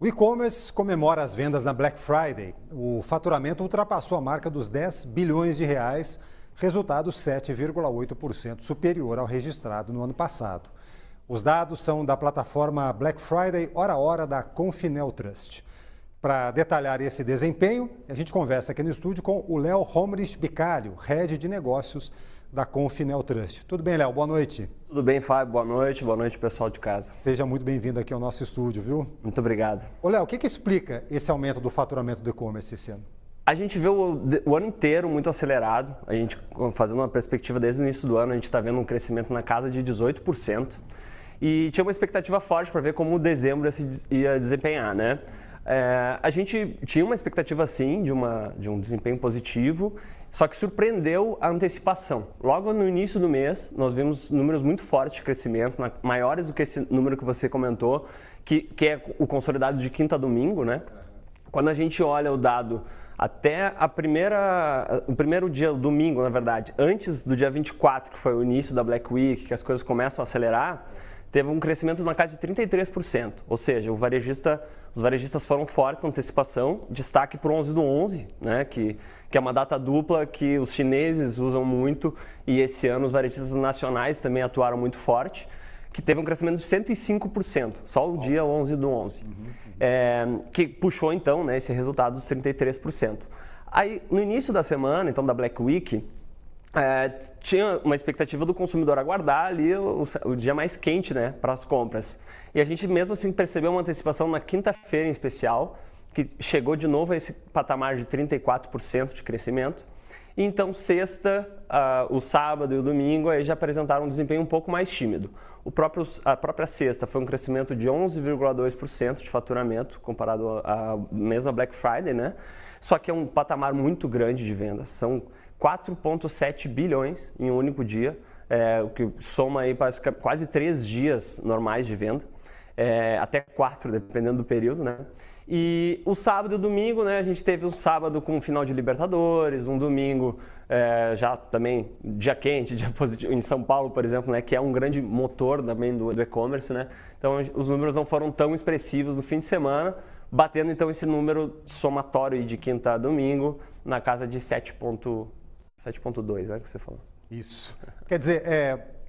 O e-commerce comemora as vendas na Black Friday. O faturamento ultrapassou a marca dos 10 bilhões de reais, resultado 7,8% superior ao registrado no ano passado. Os dados são da plataforma Black Friday Hora a Hora da Confinel Trust. Para detalhar esse desempenho, a gente conversa aqui no estúdio com o Léo Homrich Bicalho, Head de Negócios da Confinel Trust. Tudo bem, Léo? Boa noite. Tudo bem, Fábio? Boa noite, pessoal de casa. Seja muito bem-vindo aqui ao nosso estúdio, viu? Muito obrigado. Ô, Léo, o que explica esse aumento do faturamento do e-commerce esse ano? A gente vê o ano inteiro muito acelerado. A gente, fazendo uma perspectiva desde o início do ano, a gente está vendo um crescimento na casa de 18%. E tinha uma expectativa forte para ver como o dezembro ia desempenhar, né? A gente tinha uma expectativa, sim, de um desempenho positivo, só que surpreendeu a antecipação. Logo no início do mês, nós vimos números muito fortes de crescimento, maiores do que esse número que você comentou, que é o consolidado de quinta a domingo, né? Quando a gente olha o dado até o primeiro dia, o domingo, na verdade, antes do dia 24, que foi o início da Black Week, que as coisas começam a acelerar, teve um crescimento na casa de 33%, ou seja, os varejistas foram fortes na antecipação, destaque para o 11 do 11, né, que é uma data dupla que os chineses usam muito e esse ano os varejistas nacionais também atuaram muito forte, que teve um crescimento de 105%, só o dia 11 do 11, que puxou então, né, esse resultado dos 33%. Aí, no início da semana, então da Black Week, tinha uma expectativa do consumidor aguardar ali o dia mais quente, né, para as compras. E a gente mesmo assim percebeu uma antecipação na quinta-feira em especial, que chegou de novo a esse patamar de 34% de crescimento. E então sexta, o sábado e o domingo aí já apresentaram um desempenho um pouco mais tímido. A própria sexta foi um crescimento de 11,2% de faturamento comparado à mesma Black Friday, né? Só que é um patamar muito grande de vendas. São 4,7 bilhões em um único dia, o que soma aí quase 3 dias normais de venda, até 4, dependendo do período, né? E o sábado e o domingo, né, a gente teve um sábado com o final de Libertadores, um domingo já também dia quente, dia positivo, em São Paulo, por exemplo, né, que é um grande motor também do e-commerce, né? Então os números não foram tão expressivos no fim de semana, batendo então esse número somatório de quinta a domingo na casa de 7,2, né, que você falou. Isso. Quer dizer,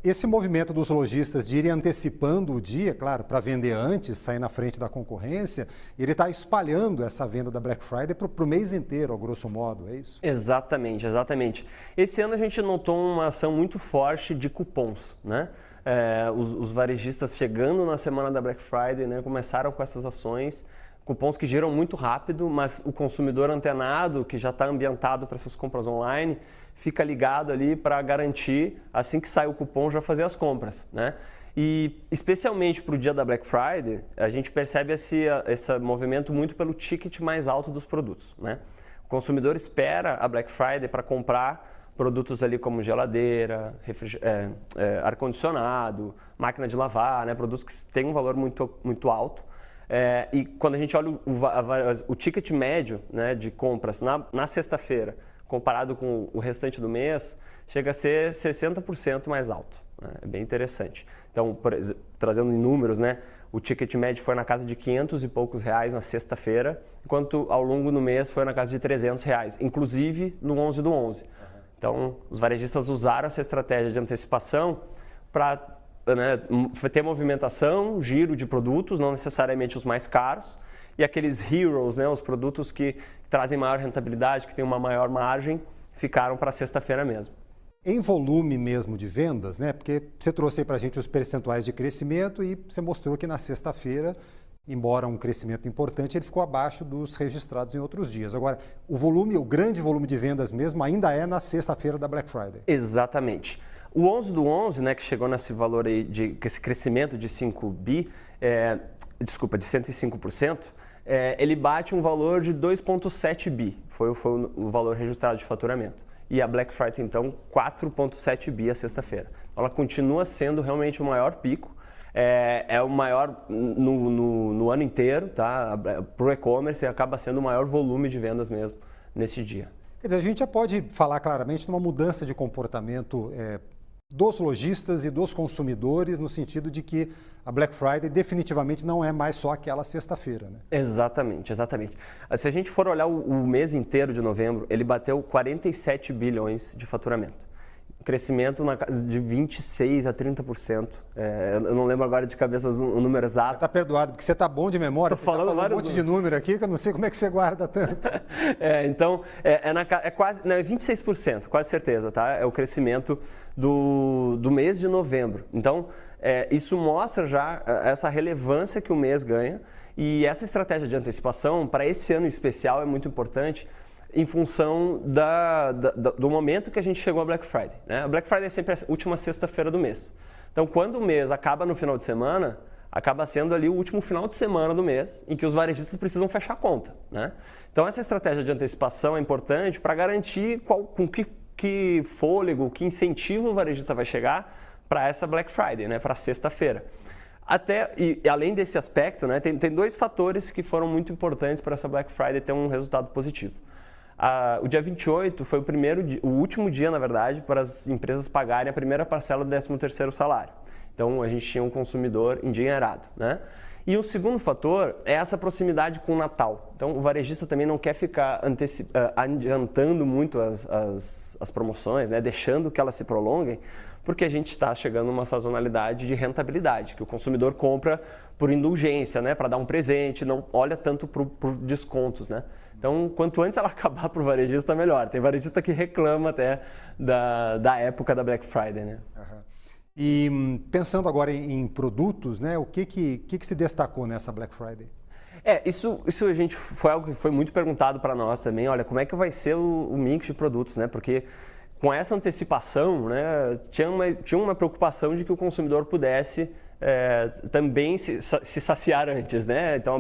esse movimento dos lojistas de irem antecipando o dia, claro, para vender antes, sair na frente da concorrência, ele está espalhando essa venda da Black Friday para o mês inteiro, a grosso modo, é isso? Exatamente, exatamente. Esse ano a gente notou uma ação muito forte de cupons, né? Os varejistas chegando na semana da Black Friday, né, começaram com essas ações, cupons que giram muito rápido, mas o consumidor antenado, que já está ambientado para essas compras online, fica ligado ali para garantir, assim que sai o cupom, já fazer as compras, né? E especialmente para o dia da Black Friday, a gente percebe esse movimento muito pelo ticket mais alto dos produtos, né? O consumidor espera a Black Friday para comprar produtos ali como geladeira, ar-condicionado, máquina de lavar, né? Produtos que têm um valor muito, muito alto. E quando a gente olha o ticket médio, né, de compras na sexta-feira, comparado com o restante do mês, chega a ser 60% mais alto, né? É bem interessante. Então, trazendo em números, né, o ticket médio foi na casa de 500 e poucos reais na sexta-feira, enquanto ao longo do mês foi na casa de 300 reais, inclusive no 11 do 11. Então, os varejistas usaram essa estratégia de antecipação para, né, ter movimentação, giro de produtos, não necessariamente os mais caros, e aqueles heroes, né, os produtos que trazem maior rentabilidade, que têm uma maior margem, ficaram para sexta-feira mesmo. Em volume mesmo de vendas, né? Porque você trouxe aí para a gente os percentuais de crescimento e você mostrou que na sexta-feira, embora um crescimento importante, ele ficou abaixo dos registrados em outros dias. Agora, o grande volume de vendas mesmo ainda é na sexta-feira da Black Friday. Exatamente. O 11 do 11, né, que chegou nesse valor aí, esse crescimento de 105%, ele bate um valor de 2,7 bi, foi o valor registrado de faturamento. E a Black Friday, então, 4,7 bi a sexta-feira. Ela continua sendo realmente o maior pico, é o maior no ano inteiro, tá? Para o e-commerce acaba sendo o maior volume de vendas mesmo nesse dia. Quer dizer, a gente já pode falar claramente numa mudança de comportamento dos lojistas e dos consumidores, no sentido de que a Black Friday definitivamente não é mais só aquela sexta-feira, né? Exatamente, exatamente. Se a gente for olhar o mês inteiro de novembro, ele bateu 47 bilhões de faturamento. Crescimento na casa de 26% a 30%. Eu não lembro agora de cabeça o número exato. Tá perdoado, porque você tá bom de memória. Tô falando um monte de número aqui que eu não sei como é que você guarda tanto. Então, é quase, não, é 26%, quase certeza, tá? É o crescimento do mês de novembro. Então, isso mostra já essa relevância que o mês ganha, e essa estratégia de antecipação, para esse ano especial, é muito importante, em função do momento que a gente chegou a Black Friday, né? A Black Friday é sempre a última sexta-feira do mês. Então, quando o mês acaba no final de semana, acaba sendo ali o último final de semana do mês em que os varejistas precisam fechar a conta, né? Então, essa estratégia de antecipação é importante para garantir com que fôlego, que incentivo o varejista vai chegar para essa Black Friday, né? Para sexta-feira. E além desse aspecto, né, tem dois fatores que foram muito importantes para essa Black Friday ter um resultado positivo. O dia 28 foi o último dia, na verdade, para as empresas pagarem a primeira parcela do 13º salário. Então, a gente tinha um consumidor endinheirado, né? E o segundo fator é essa proximidade com o Natal. Então, o varejista também não quer ficar adiantando muito as promoções, né? Deixando que elas se prolonguem, porque a gente está chegando numa sazonalidade de rentabilidade, que o consumidor compra por indulgência, né? Para dar um presente, não olha tanto por descontos, né? Então, quanto antes ela acabar para o varejista, melhor. Tem varejista que reclama até da época da Black Friday, né? Uhum. E pensando agora em produtos, né? O que se destacou nessa Black Friday? Isso a gente foi algo que foi muito perguntado para nós também. Olha, como é que vai ser o mix de produtos, né? Porque com essa antecipação, né, tinha uma preocupação de que o consumidor pudesse também se saciar antes, né? Então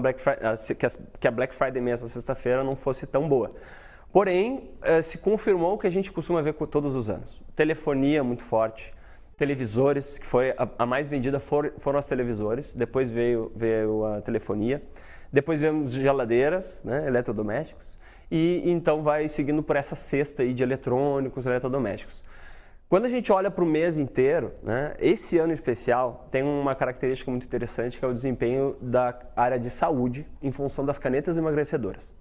que a Black Friday mesmo, sexta-feira, não fosse tão boa. Porém, se confirmou o que a gente costuma ver todos os anos. Telefonia muito forte, televisores, que foi a mais vendida foram as televisores, depois veio a telefonia, depois vemos geladeiras, né, eletrodomésticos, e então vai seguindo por essa cesta aí de eletrônicos, eletrodomésticos. Quando a gente olha para o mês inteiro, né, esse ano especial tem uma característica muito interessante, que é o desempenho da área de saúde em função das canetas emagrecedoras.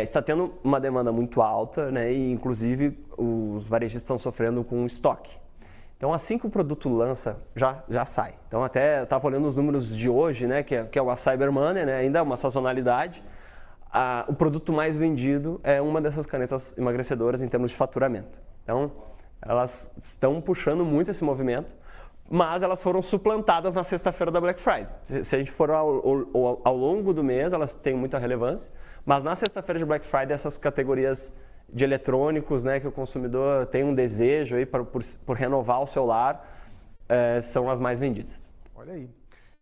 Está tendo uma demanda muito alta, né, e inclusive os varejistas estão sofrendo com estoque. Então, assim que o produto lança, já sai. Então, até eu estava olhando os números de hoje, né, que é o Cyber Monday, né, ainda é uma sazonalidade. O produto mais vendido é uma dessas canetas emagrecedoras em termos de faturamento. Então, elas estão puxando muito esse movimento, mas elas foram suplantadas na sexta-feira da Black Friday. Se a gente for ao longo do mês, elas têm muita relevância, mas na sexta-feira de Black Friday, essas categorias de eletrônicos, né, que o consumidor tem um desejo aí por renovar o celular, são as mais vendidas. Olha aí.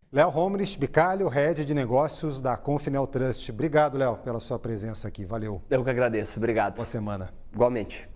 Léo Homrich Bicalho, Head de Negócios da Confinel Trust. Obrigado, Léo, pela sua presença aqui. Valeu. Eu que agradeço. Obrigado. Boa semana. Igualmente.